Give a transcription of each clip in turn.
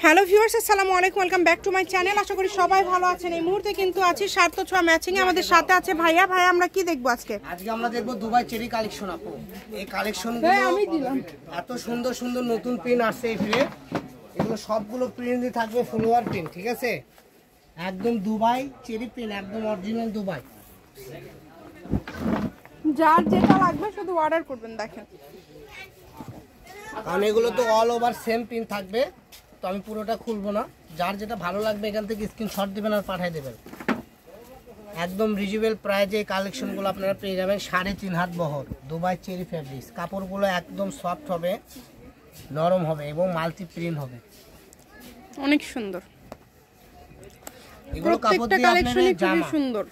Hello viewers, আসসালামু আলাইকুম, welcome back to my channel. আশা করি সবাই ভালো আছেন। এই মুহূর্তে কিন্তু আছি সার্থ ছোঁয়া ম্যাচিং এ। আমাদের সাথে আছে ভাইয়া। ভাইয়া, আমরা কি দেখবো আজকে? আজকে আমরা দেখবো দুবাই চেরি কালেকশন। আপু এই কালেকশনগুলো আমি দিলাম, এত সুন্দর সুন্দর নতুন প্রিন্ট আসছে এই ফিরে। এগুলো সবগুলো প্রিন্টই থাকবে ফ্লোয়ার প্রিন্ট, ঠিক আছে? একদম দুবাই চেরি প্রিন্ট, একদম অরিজিনাল দুবাই। যার যেটা লাগবে শুধু অর্ডার করবেন। দেখেন, কারণ এগুলো তো অল ওভার সেম প্রিন্ট থাকবে, তো আমি পুরোটা খুলবো না। যার যেটা ভালো লাগবে এখান থেকে স্ক্রিনশট দিবেন আর পাঠিয়ে দেবেন। একদম রিজনেবল প্রাইজে এই কালেকশনগুলো আপনারা পেয়ে যাবেন। 3.5 হাত বহর দুবাই চেরি ফ্যাব্রিক্স। কাপড়গুলো একদম সফট হবে, নরম হবে এবং মাল্টি প্রিন্ট হবে, অনেক সুন্দর। এগুলো কাপড় দিয়ে কালেকশনই খুব সুন্দর।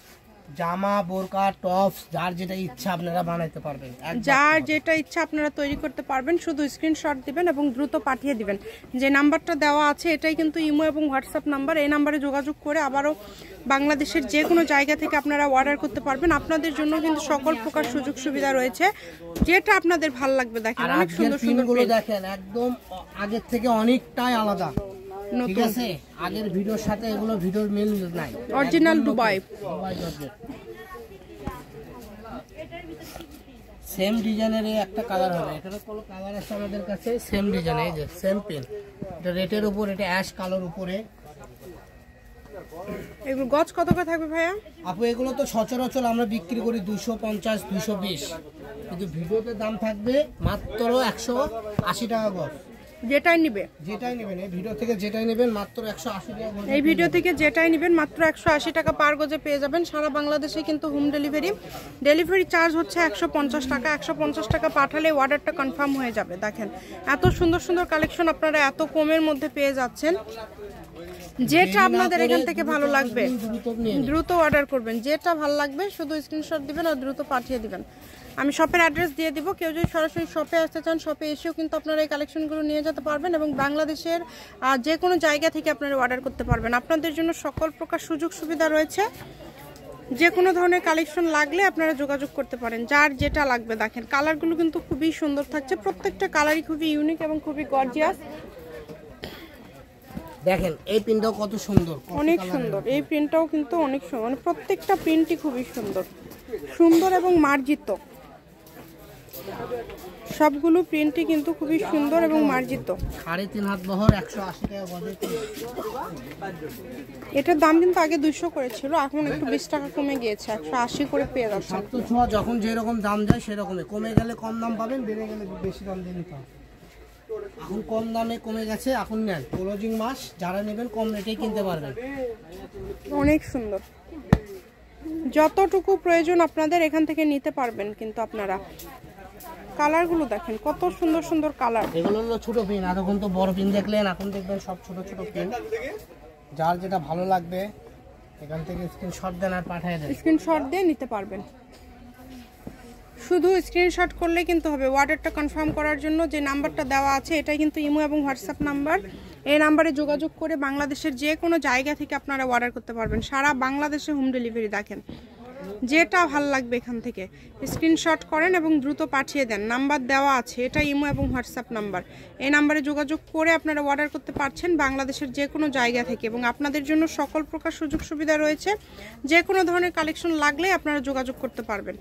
জামা, বোরকা, টপস যার যেটা ইচ্ছা আপনারা বানাইতে পারবেন। যার যেটা ইচ্ছা আপনারা তৈরি করতে পারবেন। শুধু স্ক্রিনশট দিবেন এবং দ্রুত পাঠিয়ে দিবেন। যে নাম্বারটা দেওয়া আছে এটাই কিন্তু ইমো এবং হোয়াটসঅ্যাপ নাম্বার। এই নাম্বারে যোগাযোগ করে আবারও বাংলাদেশের যে কোনো জায়গা থেকে আপনারা অর্ডার করতে পারবেন। আপনাদের জন্য কিন্তু সকল প্রকার সুযোগ সুবিধা রয়েছে, যেটা আপনাদের ভালো লাগবে। দেখেন, অনেক সুন্দর সুন্দর গুলো দেখেন, একদম আগের থেকে অনেকটাই আলাদা, ঠিক আছে? আগের ভিডিওর সাথে এগুলো ভিডিওর মিল নাই, অরিজিনাল দুবাই। সেম ডিজাইনের একটা কালার হবে। এখানে কোন কালার আছে আমাদের কাছে সেম ডিজাইন, এই যে সেম পেন। এটা রেটের উপর, এটা অ্যাশ কালার উপরে। এগুলো গজ কত করে থাকবে ভাইয়া? আপু এগুলো তো সচরাচর আমরা বিক্রি করি 250 220, কিন্তু ভিডিওতে দাম থাকবে মাত্র 180 টাকা গজ। যেটাই নেবেন এই ভিডিও থেকে যেটাই নেবেন মাত্র 180 টাকা গজ। এই ভিডিও থেকে যেটাই নেবেন মাত্র 180 টাকা পার গজে পেয়ে যাবেন। সারা বাংলাদেশে কিন্তু হোম ডেলিভারি চার্জ হচ্ছে 150 টাকা। 150 টাকা পাঠালে অর্ডারটা কনফার্ম হয়ে যাবে। দেখেন, এত সুন্দর সুন্দর কালেকশন আপনারা এত কমের মধ্যে পেয়ে যাচ্ছেন। যেটা আপনাদের এখান থেকে ভালো লাগবে দ্রুত অর্ডার করবেন। যেটা ভালো লাগবে শুধু স্ক্রিনশট দিবেন আর দ্রুত পাঠিয়ে দিবেন। আমি শপের অ্যাড্রেস দিয়ে দিব। কেউ যদি সরাসরি শপে আসতে চান, শপে এসেও কিন্তু আপনারা এই কালেকশনগুলো নিয়ে যেতে পারবেন এবং বাংলাদেশের যে কোনো জায়গা থেকে আপনারা অর্ডার করতে পারবেন। আপনাদের জন্য সকল প্রকার সুযোগ সুবিধা রয়েছে। যে কোনো ধরনের কালেকশন লাগলে আপনারা যোগাযোগ করতে পারেন। যার যেটা লাগবে। দেখেন, কালারগুলো কিন্তু খুবই সুন্দর থাকছে। প্রত্যেকটা কালারই খুবই ইউনিক এবং খুবই গর্জিয়াস। দেখেন এই প্রিন্টটাও কত সুন্দর, অনেক সুন্দর। এই প্রিন্টটাও কিন্তু অনেক সুন্দর, মানে প্রত্যেকটা প্রিন্টই খুবই সুন্দর সুন্দর এবং মার্জিত। সবগুলো প্রিন্টই কিন্তু খুবই সুন্দর এবং মার্জিত। 3.5 হাত বহর 180 টাকা গজে। এটার দাম কিন্তু আগে 200 করে ছিল, এখন একটু 20 টাকা কমে গিয়েছে, 180 করে পেয়ে যাচ্ছে। সার্থ ছোঁয়া যখন যেরকম দাম যায় সেরকমই, কমে গেলে কম দাম পাবেন, বেড়ে গেলে বেশি দাম দিয়ে নিতে হবে। এখন কম দামে কমে গেছে, এখন নেন। ক্লোজিং মাস যারা নেবেন কম রেটেই কিনতে পারবেন। অনেক সুন্দর, যতটুকু প্রয়োজন আপনাদের এখান থেকে নিতে পারবেন। কিন্তু আপনারা কালারগুলো দেখেন, কত সুন্দর সুন্দর কালার। এগুলো হলো ছোট পিন, এতক্ষণ তো বড় পিন দেখলেন, এখন দেখবেন সব ছোট ছোট পিন। যার যেটা ভালো লাগবে এখান থেকে স্ক্রিনশট দেন আর পাঠিয়ে দেন। স্ক্রিনশট দিয়ে নিতে পারবেন। শুধু স্ক্রিনশট করলে কিন্তু হবে। অর্ডারটা কনফার্ম করার জন্য যে নাম্বারটা দেওয়া আছে এটাই কিন্তু ইমো এবং হোয়াটসঅ্যাপ নাম্বার। এই নাম্বারে যোগাযোগ করে বাংলাদেশের যে কোনো জায়গা থেকে আপনারা অর্ডার করতে পারবেন। সারা বাংলাদেশে হোম ডেলিভারি। দেখেন, যেটা ভালো লাগবে এখান থেকে স্ক্রিনশট করেন এবং দ্রুত পাঠিয়ে দেন। নাম্বার দেওয়া আছে, এটা ইমো এবং হোয়াটসঅ্যাপ নাম্বার। এই নাম্বারে যোগাযোগ করে আপনারা অর্ডার করতে পারছেন বাংলাদেশের যে কোনো জায়গা থেকে এবং আপনাদের জন্য সকল প্রকার সুযোগ সুবিধা রয়েছে। যে কোনো ধরনের কালেকশন লাগলে আপনারা যোগাযোগ করতে পারবেন।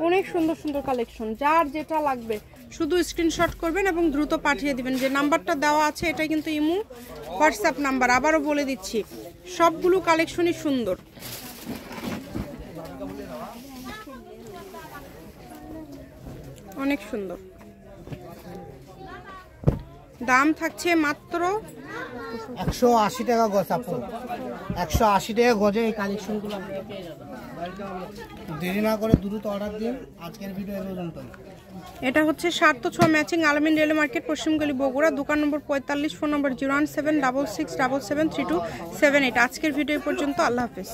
অনেক সুন্দর সুন্দর কালেকশন। যার যেটা লাগবে শুধু স্ক্রিনশট করবেন এবং দ্রুত পাঠিয়ে দিবেন। যে নাম্বারটা দেওয়া আছে এটা কিন্তু ইমো হোয়াটসঅ্যাপ নাম্বার। আবারও বলে দিচ্ছি, সবগুলো কালেকশনই সুন্দর, অনেক সুন্দর। দাম থাকছে মাত্র 180 টাকা গজ। আপু 180 টাকা গজে এই কালেকশনগুলো আপনারা পেয়ে যাবেন। দেরি না করে দ্রুত অর্ডার দিন। আজকের ভিডিও এই পর্যন্ত। এটা হচ্ছে সার্থ ছোঁয়া ম্যাচিং, আলমিন রেল মার্কেট, পশ্চিমগলি, বগুড়া। দোকান নম্বর 45, ফোন নম্বর 01766773278। আজকের ভিডিও পর্যন্ত। আল্লাহ হাফেজ।